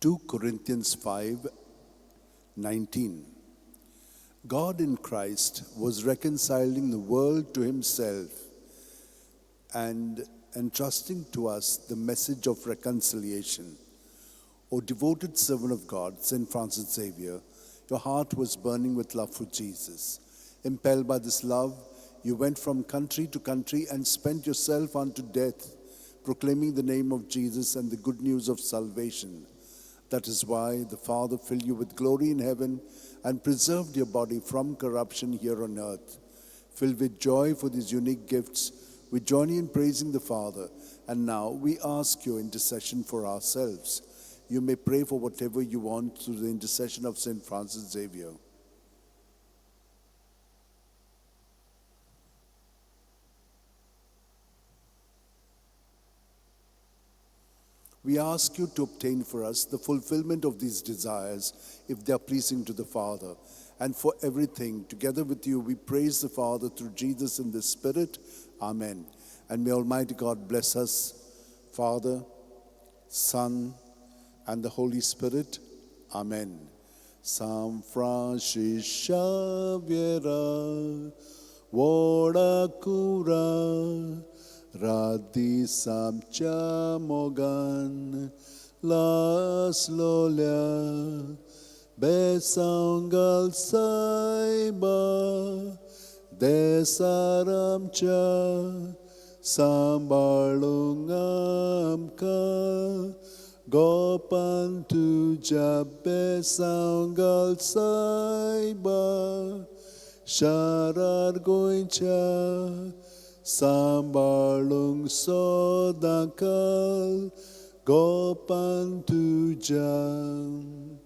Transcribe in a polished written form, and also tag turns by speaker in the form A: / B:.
A: 2 Corinthians 5:19. God in Christ was reconciling the world to himself and entrusting to us the message of reconciliation. O devoted servant of God, St. Francis Xavier, your heart was burning with love for Jesus. Impelled by this love, you went from country to country and spent yourself unto death, proclaiming the name of Jesus and the good news of salvation. That is why the Father filled you with glory in heaven and preserved your body from corruption here on earth. Filled with joy for these unique gifts, we join you in praising the Father. And now we ask your intercession for ourselves. You may pray for whatever you want through the intercession of St. Francis Xavier. We ask you to obtain for us the fulfillment of these desires, if they are pleasing to the Father. And for everything, together with you, we praise the Father through Jesus in the Spirit. Amen. And may Almighty God bless us, Father, Son, and the Holy Spirit. Amen. San Francis Xavier, Voda Cura, Radi Samcha Mogan, Las Lolia, Besangal Saiba, Desaramcha, Sambalungamka, Gopantu Jabe Sangal Saiba, Sharar Goincha, Sambalung Sodakal, Gopantu Jam.